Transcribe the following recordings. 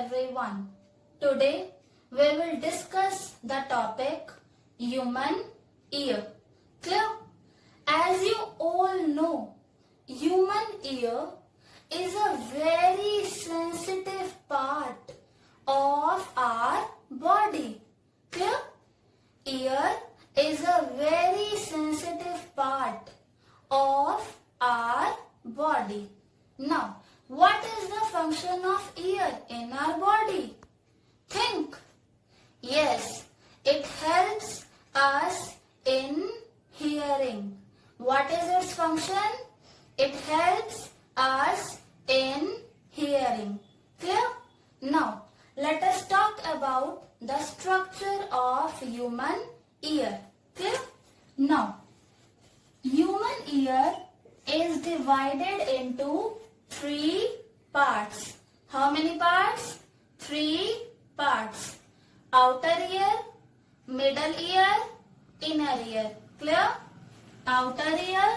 everyone. Today we will discuss the topic human ear. Clear? As you all know, human ear is a very sensitive part of our body. Clear? Ear is a very sensitive part of our body. Now, what is the function of ear in our body? Think. Yes, it helps us in hearing. What is its function? It helps us in hearing. Clear? Now, let us talk about the structure of human ear. Clear? Now, human ear is divided into 3 parts. How many parts? 3 parts. Outer ear, middle ear, inner ear. Clear? Outer ear,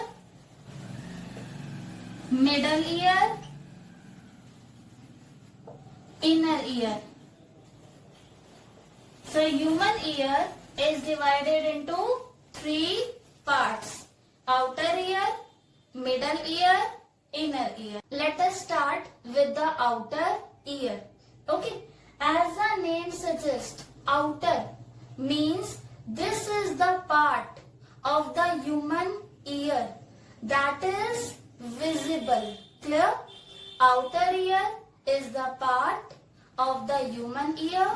middle ear, inner ear. So human ear is divided into 3 parts. Outer ear, middle ear, inner ear. Let us start with the outer ear. Okay. As the name suggests, outer means this is the part of the human ear that is visible. Clear? Outer ear is the part of the human ear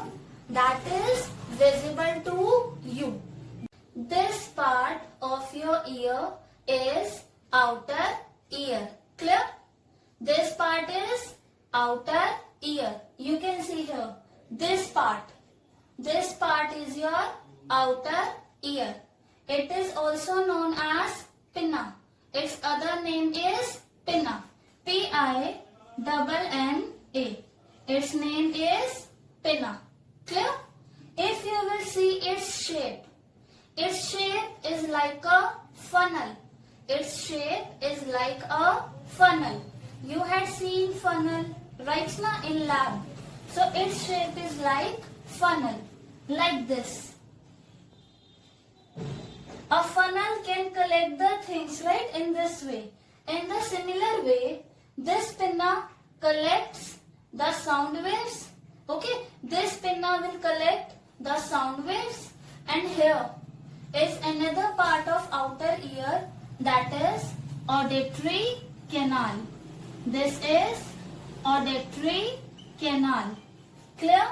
that is visible to you. This part of your ear is outer ear. Clear? This part is outer ear. You can see here. This part is your outer ear. It is also known as pinna. Its other name is pinna. Pinna. Its name is pinna. Clear? If you will see its shape is like a funnel. Its shape is like a funnel. You had seen funnel right now in lab. So its shape is like funnel, like this. A funnel can collect the things right in this way. In the similar way, this pinna collects the sound waves. Okay, this pinna will collect the sound waves, and here is another part of outer ear, that is auditory canal. This is auditory canal. Clear?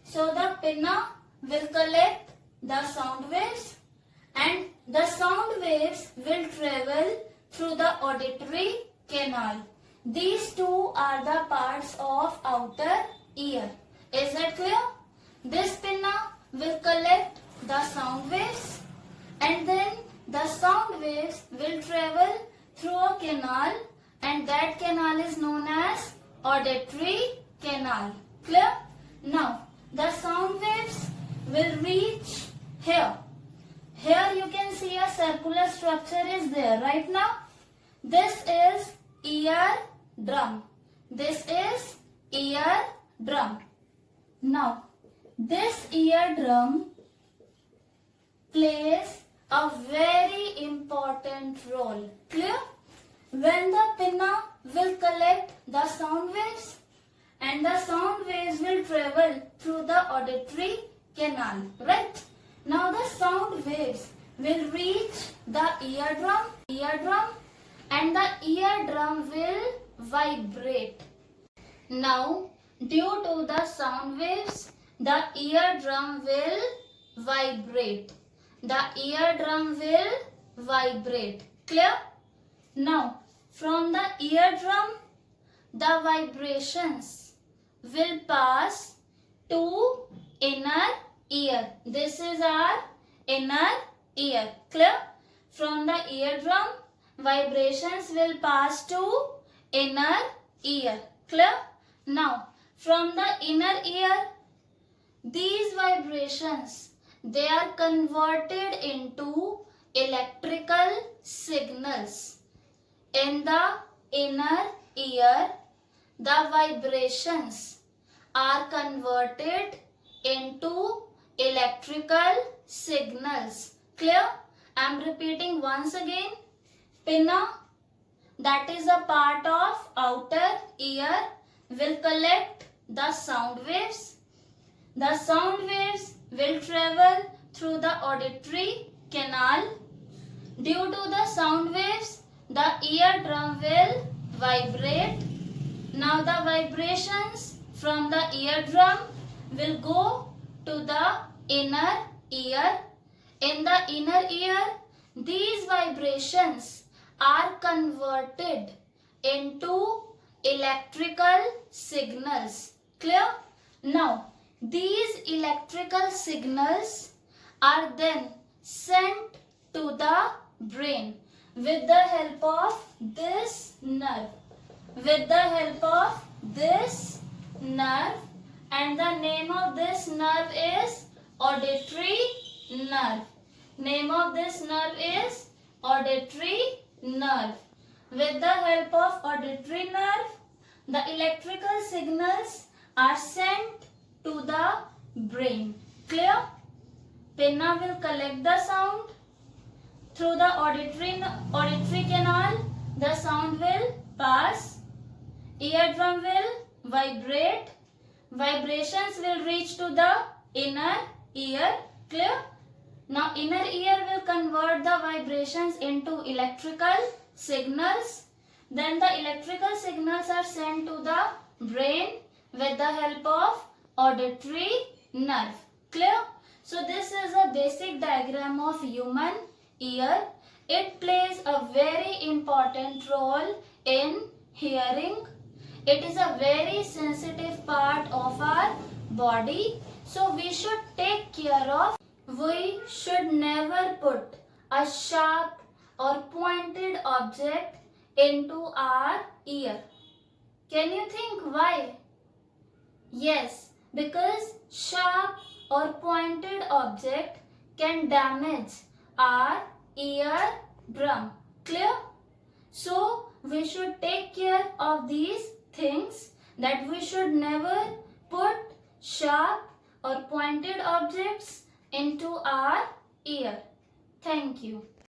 So the pinna will collect the sound waves, and the sound waves will travel through the auditory canal. These two are the parts of outer ear. Is that clear? This pinna will collect the sound waves, and then the sound waves will travel through a canal, and that canal is known as auditory canal. Clear? Now, the sound waves will reach here. Here you can see a circular structure is there right now. This is ear drum. This is ear drum. Now, this ear drum plays a very important role. Clear? When the pinna will collect the sound waves, and the sound waves will travel through the auditory canal, right? Now the sound waves will reach the eardrum, and the eardrum will vibrate. Now, due to the sound waves, the eardrum will vibrate. The eardrum will vibrate. Clear? Now, from the eardrum, the vibrations will pass to inner ear. This is our inner ear. Clear? From the eardrum, vibrations will pass to inner ear. Clear? Now, from the inner ear, these vibrations, they are converted into electrical signals. In the inner ear, the vibrations are converted into electrical signals. Clear? I am repeating once again. Pinna, that is a part of outer ear, will collect the sound waves. The sound waves will travel through the auditory canal. Due to the sound waves, the eardrum will vibrate. Now the vibrations from the eardrum will go to the inner ear. In the inner ear, these vibrations are converted into electrical signals. Clear? Now, these electrical signals are then sent to the brain with the help of this nerve. With the help of this nerve, and the name of this nerve is auditory nerve. Name of this nerve is auditory nerve. With the help of auditory nerve, the electrical signals are sent to the brain. Clear? Pinna will collect the sound through the auditory canal. The sound will pass. Eardrum will vibrate. Vibrations will reach to the inner ear. Clear? Now inner ear will convert the vibrations into electrical signals. Then the electrical signals are sent to the brain with the help of auditory nerve. Clear? So this is a basic diagram of human ear. It plays a very important role in hearing. It is a very sensitive part of our body. So we should take care of. We should never put a sharp or pointed object into our ear. Can you think why? Yes, because sharp or pointed object can damage our eardrum. Clear? So we should take care of these things, that we should never put sharp or pointed objects into our ear. Thank you.